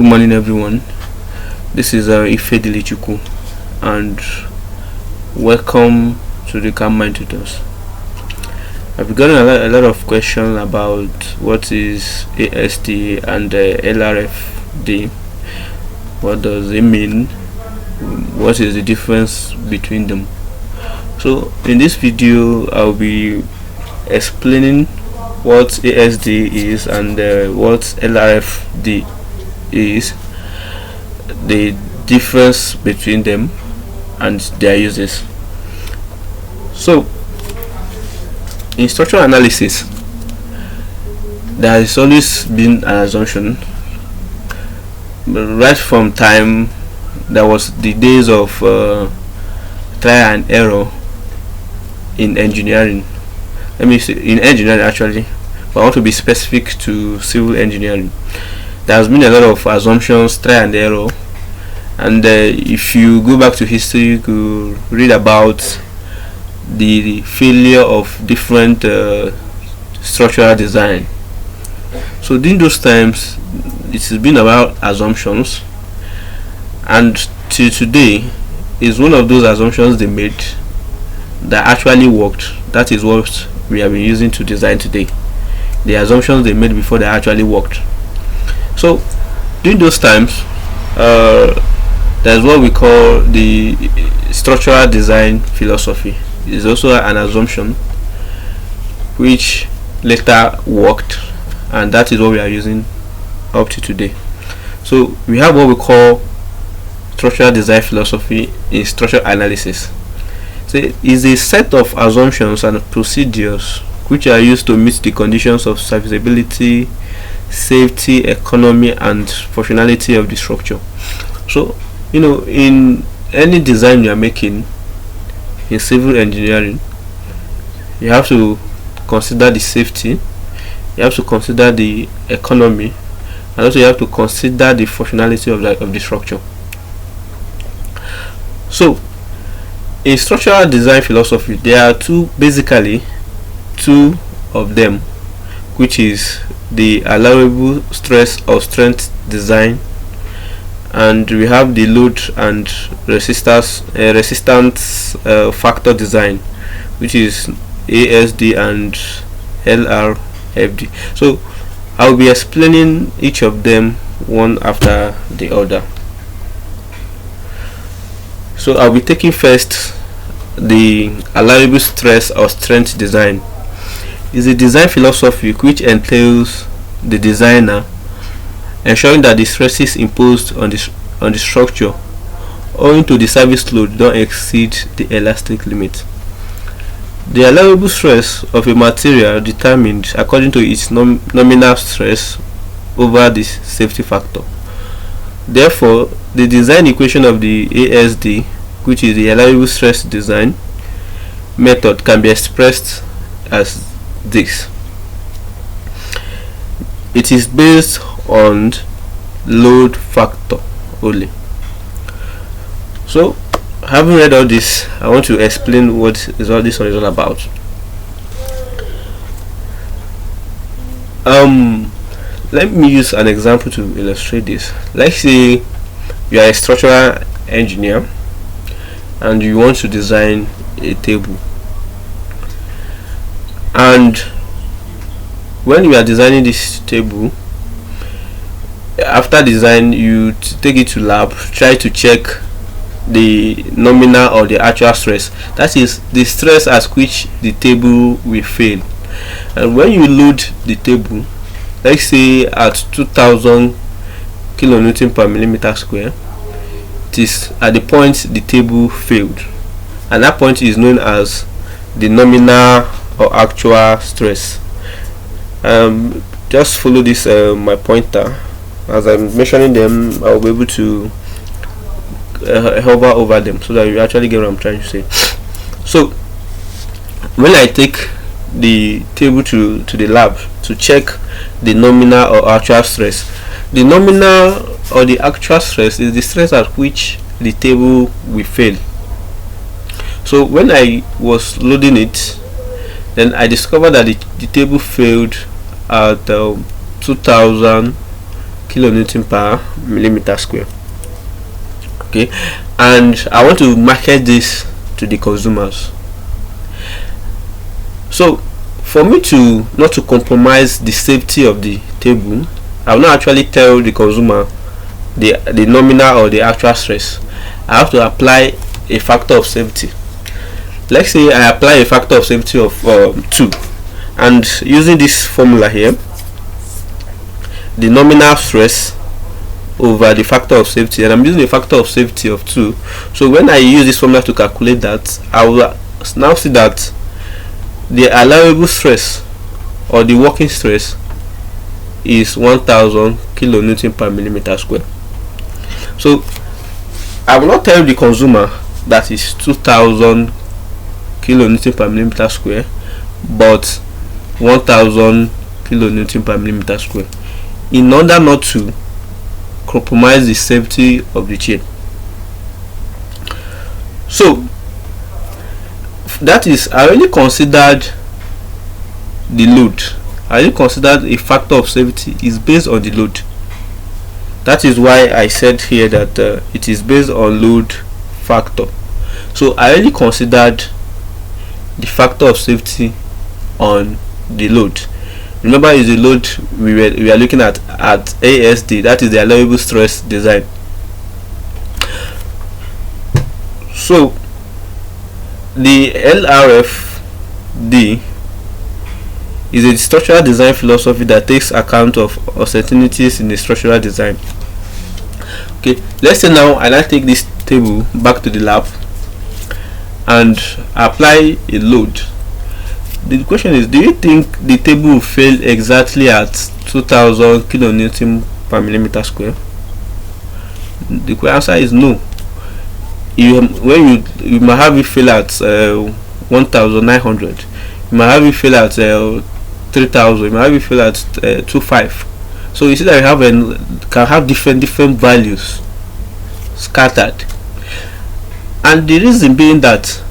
Good morning, everyone. This is Ifedilichukwu, and welcome to the Calm Mind Tutors. I've gotten a lot of questions about what is ASD and LRFD. What does it mean? What is the difference between them? So in this video, I'll be explaining what ASD is and what LRFD is, the difference between them and their uses. So in structural analysis, there has always been an assumption, right from time there was the days of trial and error in engineering. Let me say in engineering actually, but I want to be specific to civil engineering. There has been a lot of assumptions, trial and error, and if you go back to history, you could read about the failure of different structural design. So during those times, it has been about assumptions, and till today is one of those assumptions they made that actually worked. That is what we have been using to design today. The assumptions they made before they actually worked. So during those times, there's what we call the structural design philosophy. It's also an assumption which later worked, and that is what we are using up to today. So we have what we call structural design philosophy in structural analysis. So it is a set of assumptions and procedures which are used to meet the conditions of serviceability, safety, economy, and functionality of the structure. So in any design you are making in civil engineering, you have to consider the safety, you have to consider the economy, and also you have to consider the functionality of the structure. So in structural design philosophy, there are basically two of them, which is the allowable stress or strength design, and we have the load and resistance factor design, which is ASD and LRFD. So I'll be explaining each of them one after the other. So I'll be taking first the allowable stress or strength design. Is a design philosophy which entails the designer ensuring that the stresses imposed on the structure owing to the service load don't exceed the elastic limit. The allowable stress of a material determined according to its nominal stress over the safety factor. Therefore, the design equation of the ASD, which is the allowable stress design method, can be expressed as this. It is based on load factor only. So having read all this, I want to explain what all this is all about. Let me use an example to illustrate this. Let's say you are a structural engineer and you want to design a table, and when you are designing this table, after design you take it to lab, try to check the nominal or the actual stress, that is the stress at which the table will fail. And when you load the table, let's say at 2000 kilonewton per millimeter square, it is at the point the table failed, and that point is known as the nominal or actual stress. Just follow this my pointer. As I'm mentioning them, I'll be able to hover over them so that you actually get what I'm trying to say. So when I take the table to the lab to check the nominal or actual stress, the nominal or the actual stress is the stress at which the table will fail. So when I was loading it, then I discovered that the table failed at 2000 kilonewton per millimeter square. Okay, and I want to market this to the consumers. So for me to not to compromise the safety of the table, I will not actually tell the consumer the nominal or the actual stress. I have to apply a factor of safety. Let's say I apply a factor of safety of 2, and using this formula here, the nominal stress over the factor of safety, and I'm using a factor of safety of 2. So when I use this formula to calculate that, I will now see that the allowable stress or the working stress is 1000 kilonewton per millimeter square. So I will not tell the consumer that is 2000 kilonewton per millimeter square, but 1000 kilonewton per millimeter square, in order not to compromise the safety of the chain. So that is, I already considered the load. I already considered a factor of safety is based on the load. That is why I said here that it is based on load factor. So I already considered the factor of safety on the load. Remember, is the load we are looking at ASD, that is the allowable stress design. So the LRFD is a structural design philosophy that takes account of uncertainties in the structural design. Okay, let's say now I take this table back to the lab and apply a load. The question is, do you think the table will fail exactly at 2000 kilonewton per millimeter square? The answer is no. You might have it fail at 1900, you might have it fail at 3000, you might have it fail at 25. So you see that you can have different values scattered, and the reason being that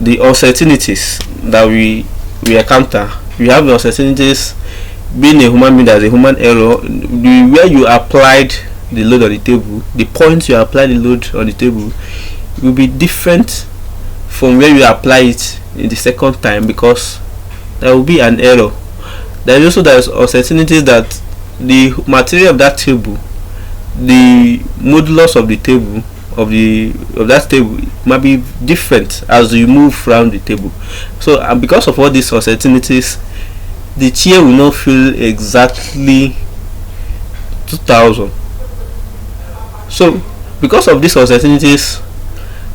the uncertainties that we encounter, we have the uncertainties. Being a human being, there's a human error. Where you applied the load on the table, the point you apply the load on the table will be different from where you apply it in the second time, because there will be an error. There's uncertainties that the material of that table, the modulus of the table of that table might be different as you move around the table. So and because of all these uncertainties, the chair will not feel exactly 2000. So because of these uncertainties,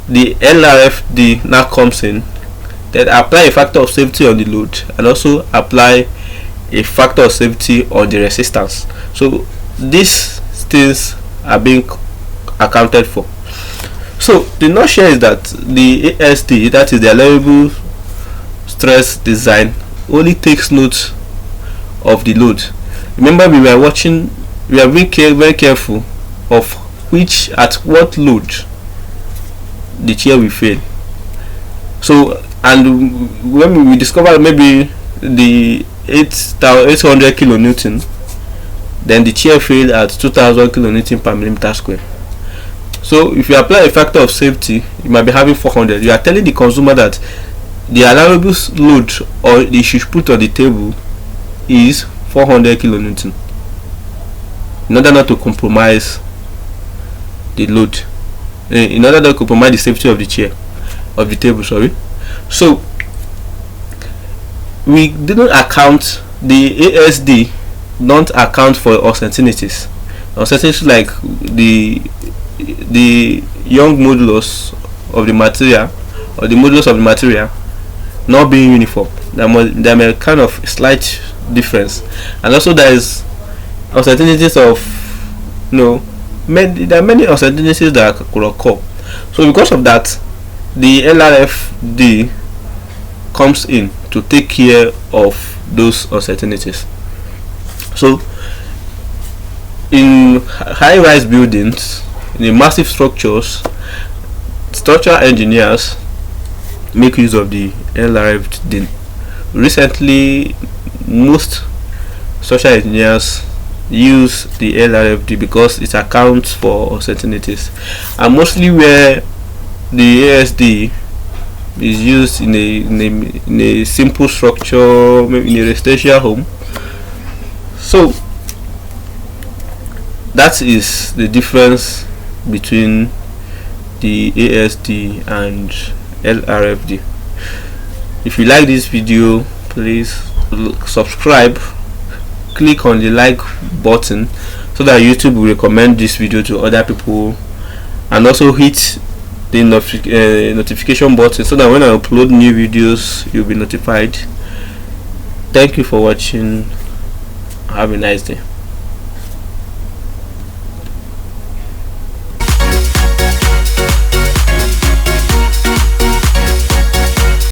the LRFD now comes in, then apply a factor of safety on the load and also apply a factor of safety on the resistance. So these things are being accounted for. So the nutshell is that the ASD, that is the allowable stress design, only takes note of the load. Remember, we are being very careful of at what load the chair will fail. So, and when we discover maybe the 800 kilonewton, then the chair failed at 2000 kilonewton per millimeter square. So if you apply a factor of safety, you might be having 400. You are telling the consumer that the allowable load or they should put on the table is 400 kilonewton, in order not to compromise the load, in order not to compromise the safety of the chair, of the table, sorry. So we didn't account, the ASD don't account for uncertainties like the young modulus of the material, or the modulus of the material not being uniform. There may kind of slight difference, and also there is uncertainties of there are many uncertainties that could occur. So because of that, the LRFD comes in to take care of those uncertainties. So in high-rise buildings, in the massive structures, structural engineers make use of the LRFD. Recently, most structural engineers use the LRFD because it accounts for uncertainties, and mostly where the ASD is used in a simple structure, maybe in a residential home. So that is the difference between the ASD and LRFD. If you like this video, please subscribe, click on the like button so that YouTube will recommend this video to other people, and also hit the notification button so that when I upload new videos you'll be notified. Thank you for watching. Have a nice day.